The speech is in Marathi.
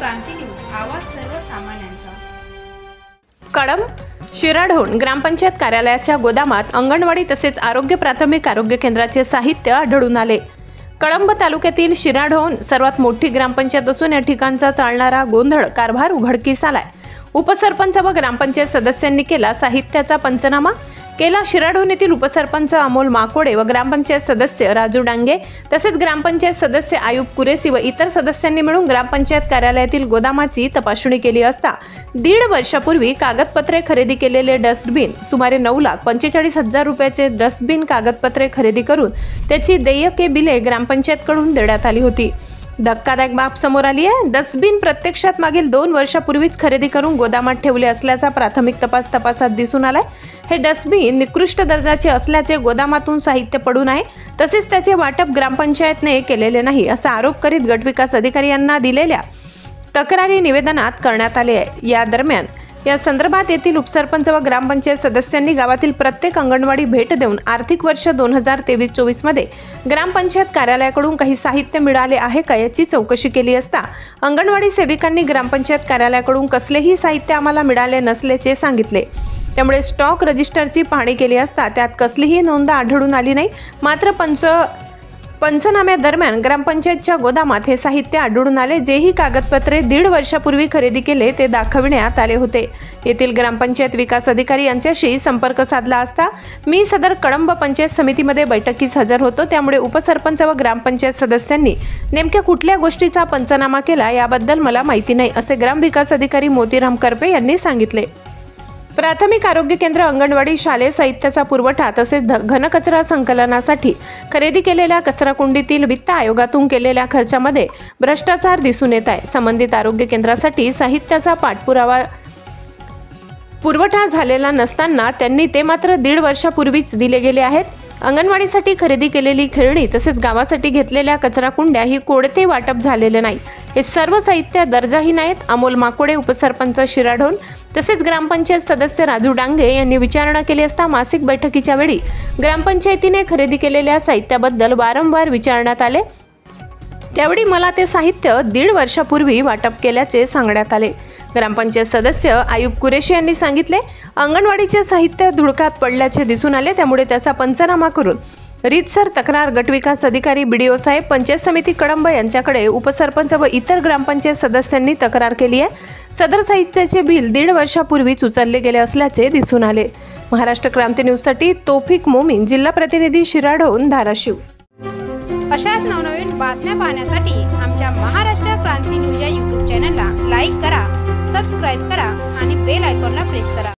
क्रांती न्यूज, आवाज सर्वसामान्यांचा। कळंब शिराढोण ग्रामपंचायत कार्यालयाच्या गोदामात अंगणवाडी तसेच आरोग्य प्राथमिक आरोग्य केंद्राचे साहित्य आढळून आले। कळंब तालुक्यातील शिराढोण सर्वात मोठी ग्रामपंचायत असून या ठिकाणचा चालणारा गोंधळ कारभार उघडकीस आलाय। उपसरपंच व ग्रामपंचायत सदस्यांनी केला साहित्याचा पंचनामा। केला शिराढोण येथील उपसरपंच अमोल माकोडे व ग्रामपंचायत सदस्य राजू डांगे तसेच ग्रामपंचायत सदस्य आयुब कुरेसी व इतर सदस्यांनी मिळून ग्रामपंचायत कार्यालयातील गोदामाची तपासणी केली असता 1.5 वर्षापूर्वी कागदपत्रे खरेदी केलेले डस्टबिन सुमारे 9,45,000 रुपयाचे डस्टबिन कागदपत्रे खरेदी करून त्याची देयके बिले ग्रामपंचायतकडून देण्यात आली होती। धक्कादायक बाब समोर आली आहे। डस्टबिन प्रत्यक्षात मागील 2 वर्षापूर्वीच खरेदी करून गोदामात ठेवले असल्याचा प्राथमिक तपासात दिसून आलाय। हे डस्टबिन निकृष्ट दर्जाचे असल्याचे गोदामातून साहित्य पडून आहे, तसेच त्याचे वाटप ग्रामपंचायतने केलेले नाही असा आरोप करीत गटविकास अधिकारी यांना दिलेल्या तक्रारी निवेदनात करण्यात आले आहे। या दरम्यान या संदर्भात येथील उपसरपंच व ग्रामपंचायत सदस्यांनी गावातील प्रत्येक अंगणवाडी भेट देऊन आर्थिक वर्ष 2023-24 मध्ये ग्रामपंचायत कार्यालयाकडून काही साहित्य मिळाले आहे का याची चौकशी केली असता अंगणवाडी सेविकांनी ग्रामपंचायत कार्यालयाकडून कसलेही साहित्य आम्हाला मिळाले नसल्याचे सांगितले। त्यामुळे स्टॉक रजिस्टरची पाहणी केली असता त्यात कसलीही नोंद आढळून आली नाही। मात्र पंचनाम्यादरम्यान ग्रामपंचायतच्या गोदामात हे साहित्य आढळून आले। जेही कागदपत्रे 1.5 वर्षापूर्वी खरेदी केले ते दाखविण्यात आले होते। येथील ग्रामपंचायत विकास अधिकारी यांच्याशी संपर्क साधला असता मी सदर कळंब पंचायत समितीमध्ये बैठकीस हजर होतो, त्यामुळे उपसरपंच व ग्रामपंचायत सदस्यांनी नेमक्या कुठल्या गोष्टीचा पंचनामा केला याबद्दल मला माहिती नाही असे ग्रामविकास अधिकारी मोतीराम करपे यांनी सांगितले। प्राथमिक आरोग्य केंद्र, अंगणवाडी, शालेय साहित्याचा पुरवठा तसेच घनकचरा संकलनासाठी खरेदी केलेल्या कचराकुंडीतील वित्त आयोगातून केलेल्या खर्चामध्ये भ्रष्टाचार दिसून येत आहे। संबंधित आरोग्य केंद्रासाठी साहित्याचा पुरवठा झालेला नसताना त्यांनी ते मात्र 1.5 वर्षापूर्वीच दिले गेले आहेत। अंगणवाडीसाठी खरेदी केलेली खेळणी तसेच गावासाठी घेतलेल्या कचराकुंड्या ही कोणते वाटप झालेले नाही। हे सर्व साहित्य दर्जाही नाहीत। अमोल माकोडे, उपसरपंच शिराढोण तसेच ग्रामपंचायत सदस्य राजू डांगे यांनी विचारणा केली असता मासिक बैठकीच्या वेळी ग्रामपंचायतीने खरेदी केलेल्या साहित्याबद्दल वारंवार विचारण्यात आले। त्यावेळी मला ते साहित्य 1.5 वर्षापूर्वी वाटप केल्याचे सांगण्यात आले। ग्रामपंचायत सदस्य आयुब कुरेशी यांनी सांगितले, अंगणवाडीचे साहित्य धुळकात पडल्याचे दिसून आले, त्यामुळे त्याचा पंचनामा करून रीतसर तक्रार गटविकास अधिकारी BDO साहेब, पंचायत समिती कळंब यांच्याकडे उपसरपंच व इतर ग्रामपंचायत सदस्यांनी तक्रार केली आहे। सदर साहित्याचे बिल 1.5 वर्षापूर्वीच उचलले गेले असल्याचे दिसून आले। महाराष्ट्र क्रांती न्यूजसाठी तौफिक मोमीन, जिल्हा प्रतिनिधी, शिराढोण, धाराशिव। अशाच नवनवीन बातम्या पाहण्यासाठी आमच्या महाराष्ट्र क्रांती न्यूज या YouTube चॅनलला लाईक करा, सबस्क्राईब करा आणि बेल आयकॉनला प्रेस करा।